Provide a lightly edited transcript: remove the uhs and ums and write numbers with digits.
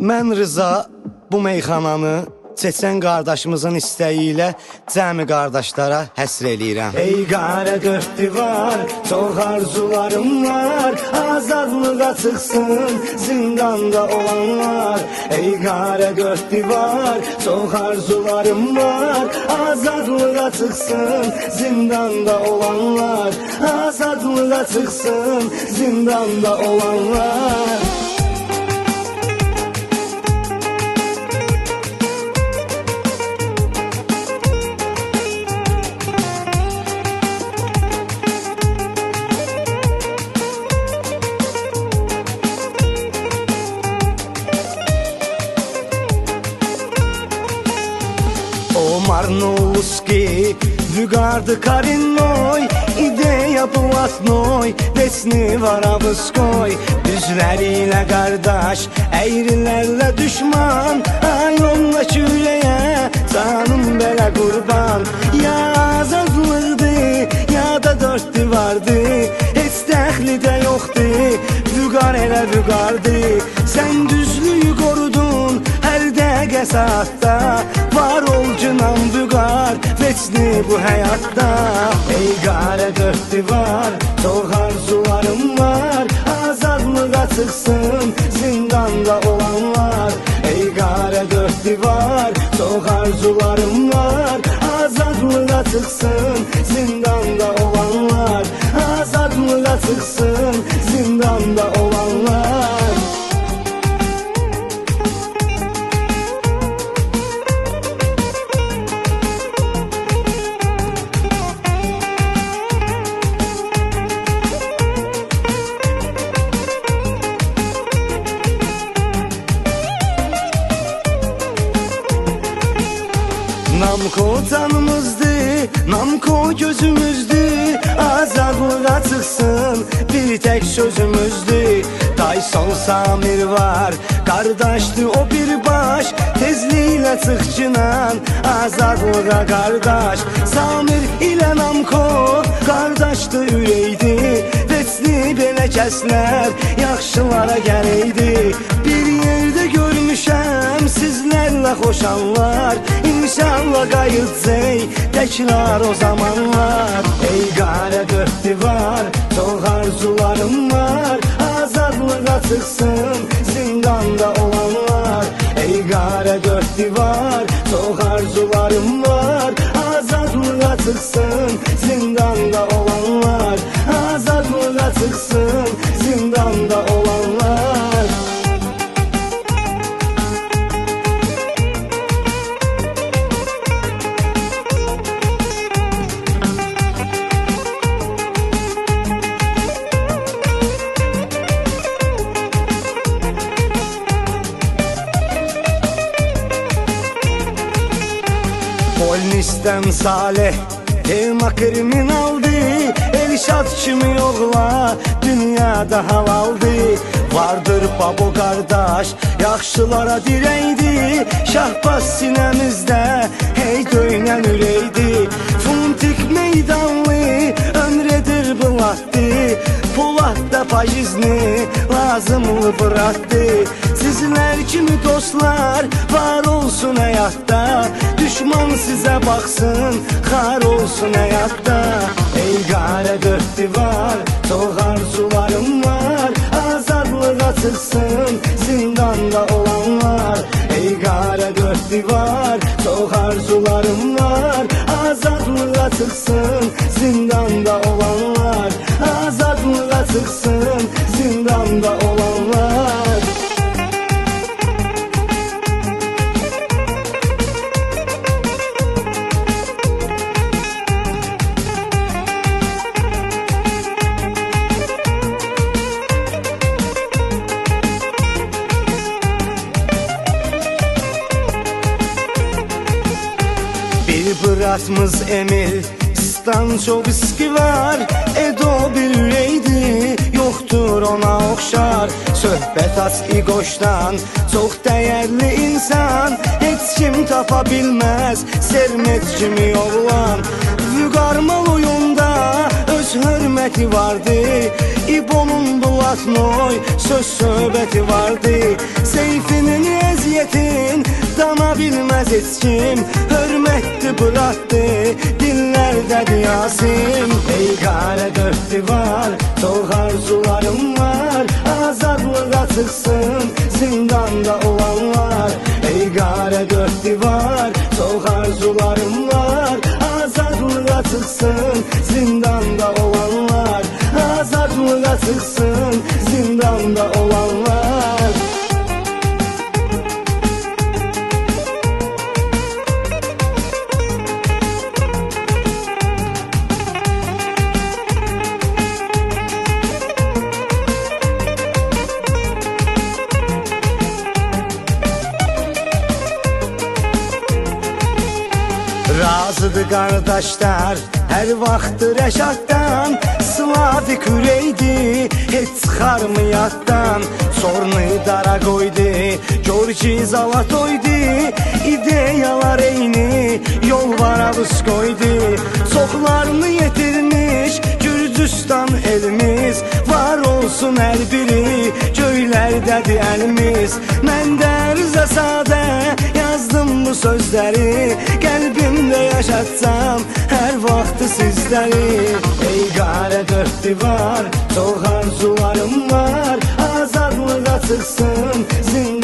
Mən Rıza bu meyxananı Çeçen qardaşımızın istəyi ilə cəmi qardaşlara həsr eləyirəm. Ey qara dörd divar, çox arzularım var, azadlığa çıxsın zindanda olanlar. Ey qara dörd divar, çox arzularım var, azadlığa çıxsın zindanda olanlar. Azadlığa çıxsın zindanda olanlar. Marnoluski, Vygardy Karinnoy, ideya Platnoy, Desni Varavskoy. Düzlərilə qardaş, əyrilərlə düşman, ay onunla küləyə, canım belə qurban. Ya azadlıqdır, ya da dörd divardı, heç dəxli də yoxdur, Vygar elə Vygardır. Sən düzlüyü qorudun, hər dəqiqə saatda, var ol cınam Vygar, veçni bu həyatda. Ey qara dörd divar, çox arzularım var, azadlığa çıxsın zindanda olanlar. Ey qara dörd divar, çox arzularım var, azadlığa çıxsın zindanda olanlar. Azadlığa çıxsın zindanda olanlar. Namko canımızdı, namko gözümüzdü, azadlığa çıxsın bir tek sözümüzdü. Tayson Samir var, qardaşdı o bir baş, tezliklə çıx cinan, azadlığa qardaş. Samir ilə namko, qardaşdı ürəkdi, veçni belə kəslər, yaxşılara gələydi. Bir yerdə görmüşəm sizlərlə xoşanlar, İnşallah qayıtcaq təkrar o zamanlar. Ey qara dörd divar, çox arzularım var, azadlığa çıxsın zindanda olanlar. Ey qara dörd divar, çox arzularım var, azadlığa çıxsın zindanda olanlar. Azadlığa çıxsın zindanda olanlar. Polnisdən Salih, tema kriminaldı, Elşad kimi yoxla, dünyada halaldı. Vardır babo qardaş, yaxşılara dirəkdi, Şahbaz sinəmizdə, hey döynən ürəkdi. Funtik meydanlı, ömrədir bulatdı, Poladda fajizni lazımlı bıraktı. Sizlər kimi dostlar var olsun həyatda, düşman sizə baxsın, xar olsun həyatda. Ey qara dörd divar, çox arzularım var, azadlığa çıxsın zindanda olanlar. Ey qara dörd divar, çox arzularım var, azadlığa çıxsın zindanda olanlar. Azadlığa çıxsın zindanda olanlar. Brasmız Emil, Stanchovski var, Edo bir ürəkdi, yoxdur ona oxşar. Söhbət az İqoşdan, çox dəyərli insan, heç kim tapa bilməz, Sermet kimi oğlan. Vygar oyunda öz hörməti vardı, İbonun Platnoy söz söhbəti vardı. Seyfinin bilməz heç kim. Hörmətli Buraddı, dillərdədir Yasin. Ey qara dörd divar, çox arzularım var. Azadlığa çıxsın zindanda olanlar. Ey qara dörd divar, çox arzularım var. Azadlığa çıxsın zindanda olanlar. Azadlığa çıxsın zindanda olanlar. Razıdır qardaşlar, hər vaxtı Rəşaddan. Slavik ürəkdi, heç çıxarmı yaddan. Sornu dara qoydu, gör ki zavatoydu. İdeyalar eyni, yol var avuz qoydu. Çoxlarını yetirmiş Gürcüstan elimiz. Var olsun hər biri, göylərdədir əlimiz. Mən dərzə sadə yazdım bu sözləri. Qəlbimdə yaşatsam hər vaxtı sizləri. Ey qara dörd divar, çox arzularım var. Azadlığa çıxsın zindanda